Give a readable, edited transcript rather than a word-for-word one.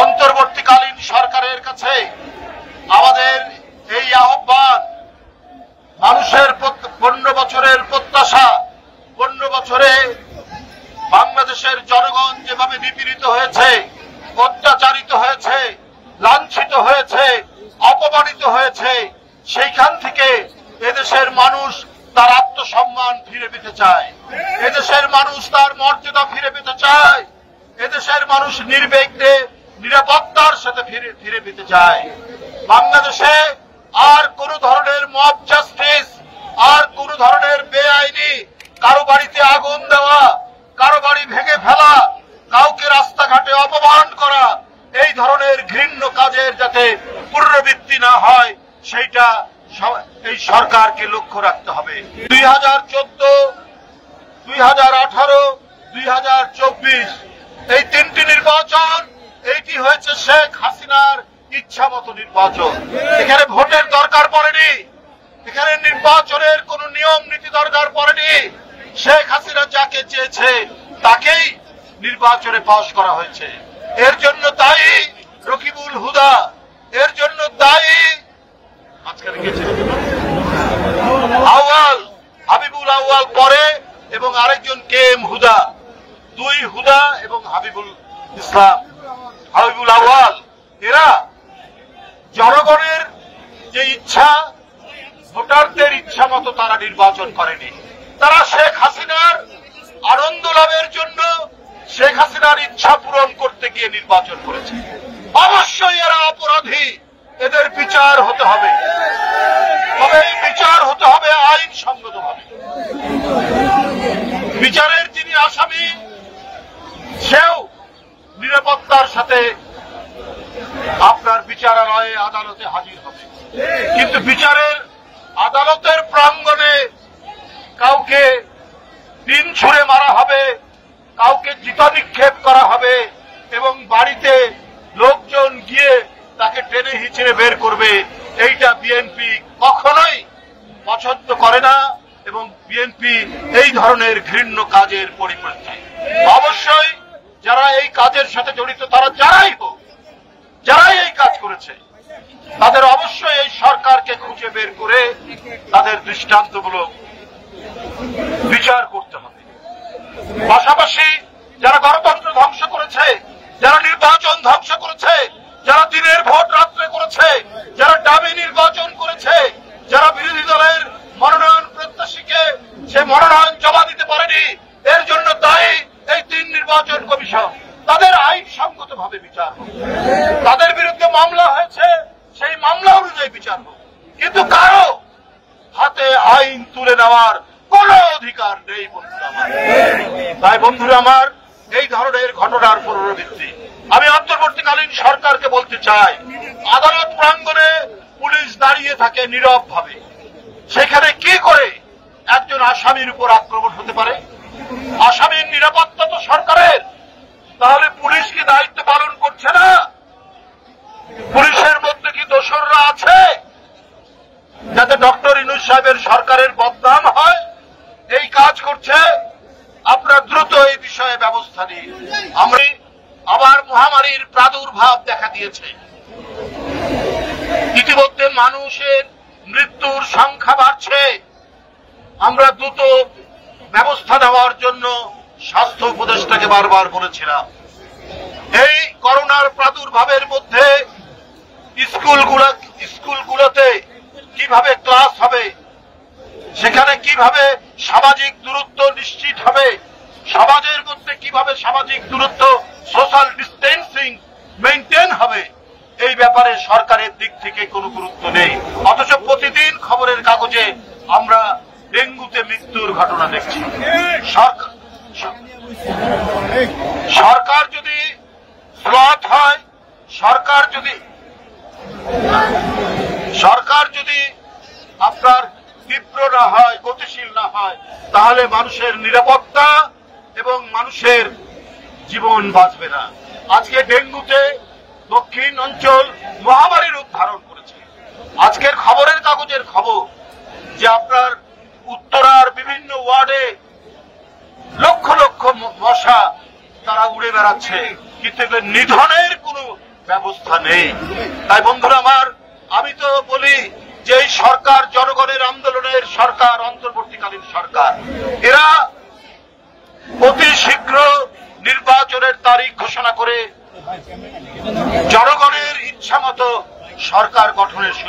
অন্তর্বর্তীকালীন সরকারের কাছে আমাদের এই আহ্বান, মানুষের 15 বছরের প্রত্যাশা, 15 বছরে বাংলাদেশের জনগণ যেভাবে নিপীড়িত হয়েছে, অত্যাচারিত হয়েছে, লাঞ্ছিত হয়েছে, অপমানিত হয়েছে, সেইখান থেকে এদেশের মানুষ তার আত্মসম্মান ফিরে পেতে চায়, এদেশের মানুষ তার মর্যাদা ফিরে পেতে চায়, এদেশের মানুষ নির্বিঘ্নে নিরাপত্তার সাথে ফিরে পেতে চায়। বাংলাদেশে আর কোন ধরনের মব জাস্টিস, আর কোন ধরনের বেআইনি কারো বাড়িতে আগুন দেওয়া, কারো বাড়ি ভেঙে ফেলা, কাউকে রাস্তাঘাটে অপমান করা, এই ধরনের ঘৃণ্য কাজের যাতে পুনরাবৃত্তি না হয় সেইটা এই সরকারকে লক্ষ্য রাখতে হবে। 2014, 2018, 2024 এই 3টি নির্বাচন, এইটি হয়েছে শেখ হাসিনার ইচ্ছা মতো নির্বাচন। এখানে ভোটের দরকার পড়েনি, এখানে নির্বাচনের কোন নিয়ম নীতি দরকার পড়েনি। শেখ হাসিনা যাকে চেয়েছে তাকেই নির্বাচনে পাশ করা হয়েছে। এর জন্য দায়ী রকিবুল হুদা, এর জন্য দায়ী আউয়াল, হাবিবুল আউয়াল পরে, এবং আরেকজন KM হুদা, 2 হুদা এবং হাবিবুল ইসলাম, হাবিবুল আউয়াল। এরা জনগণের যে ইচ্ছা, ভোটারদের ইচ্ছা মতো তারা নির্বাচন করেনি। তারা শেখ হাসিনার আনন্দ লাভের জন্য, শেখ হাসিনার ইচ্ছা পূরণ করতে গিয়ে নির্বাচন করেছে। অবশ্যই এরা অপরাধী, এদের বিচার হতে হবে, তবে এই বিচার হতে হবে আইনসঙ্গতভাবে। বিচারের যিনি আসামি সেও নিরাপত্তার সাথে আপনার বিচারালয়ে আদালতে হাজির হবে, কিন্তু বিচারের আদালতের প্রাঙ্গণে কাউকে দিন ছুঁড়ে মারা হবে, কাউকে জিতা নিক্ষেপ করা হবে, এবং বাড়িতে লোকজন গিয়ে তাকে টেনে হিচড়ে বের করবে, এইটা বিএনপি কখনোই পছন্দ করে না, এবং বিএনপি এই ধরনের ঘৃণ্য কাজের পরিপন্থী। অবশ্যই যারা এই কাজের সাথে জড়িত, তারা যারাই হোক, যারাই এই কাজ করেছে, তাদের অবশ্যই এই সরকারকে খুঁজে বের করে তাদের দৃষ্টান্তমূলক বিচার করতে হবে। পাশাপাশি যারা গণতন্ত্র ধ্বংস করেছে, যারা নির্বাচন ধ্বংস করেছে, যারা দিনের ভোট রাত্রে করেছে, যারা ডামি নির্বাচন করেছে, যারা বিরোধী দলের মনোনয়ন প্রত্যাশীকে সে মনোনয়ন জমা দিতে পারেনি, এর জন্য দায়ী এই 3 নির্বাচন কমিশন। তাদের আইনসঙ্গতভাবে বিচার হোক, তাদের বিরুদ্ধে মামলা হয়েছে সেই মামলা অনুযায়ী বিচার হোক, কিন্তু কারো হাতে আইন তুলে নেওয়ার কোন অধিকার নেই বন্ধুরা আমার। তাই বন্ধুরা আমার, এই ধরনের ঘটনার পুনরাবৃত্তি আমি অন্তর্বর্তীকালীন সরকারকে বলতে চাই, আদালত প্রাঙ্গণে পুলিশ দাঁড়িয়ে থাকে নীরব ভাবে, সেখানে কি করে একজন আসামির উপর আক্রমণ হতে পারে? আসামির নিরাপত্তা তো সরকারের, তাহলে পুলিশ কি দায়িত্ব পালন করছে না? পুলিশের মধ্যে কি দোসররা আছে যাতে ডক্টর ইউনূস সাহেবের সরকারের বদনাম হয়? এই কাজ করছে, আপনারা দ্রুত এই বিষয়ে ব্যবস্থা নিন। আবার মহামারীর প্রাদুর্ভাব দেখা দিয়েছে, ইতিমধ্যে মানুষের মৃত্যুর সংখ্যা বাড়ছে। আমরা দ্রুত ব্যবস্থা নেওয়ার জন্য স্বাস্থ্য উপদেষ্টাকে বারবার বলেছিলাম। এই করোনার প্রাদুর্ভাবের মধ্যে স্কুলগুলোতে কিভাবে ক্লাস হবে, সেখানে কিভাবে সামাজিক দূরত্ব নিশ্চিত হবে, সমাজের মধ্যে কিভাবে সামাজিক দূরত্ব, সোশ্যাল ডিস্টেন্সিং মেইনটেইন হবে, এই ব্যাপারে সরকারের দিক থেকে কোনো গুরুত্ব নেই। অথচ প্রতিদিন খবরের কাগজে আমরা ডেঙ্গুতে মৃত্যুর ঘটনা দেখছি। সরকার যদি স্লথ হয়, সরকার যদি আপনার তীব্র না হয়, গতিশীল না হয়, তাহলে মানুষের নিরাপত্তা এবং মানুষের জীবন বাঁচবে না। আজকে ডেঙ্গুতে দক্ষিণ অঞ্চল মহামারী রূপ ধারণ করেছে। আজকের খবরের কাগজের খবর যে আপনার উত্তরার বিভিন্ন ওয়ার্ডে লক্ষ লক্ষ মশা তারা উড়ে বেড়াচ্ছে, কিন্তু নিধনের কোনো ব্যবস্থা নেই। তাই বন্ধুরা আমার, আমি তো বলি যে এই সরকার জনগণের আন্দোলনের সরকার, অন্তর্বর্তীকালীন সরকার, এরা অতি শীঘ্র নির্বাচনের তারিখ ঘোষণা করে জনগণের ইচ্ছা মতো সরকার গঠনের সুযোগ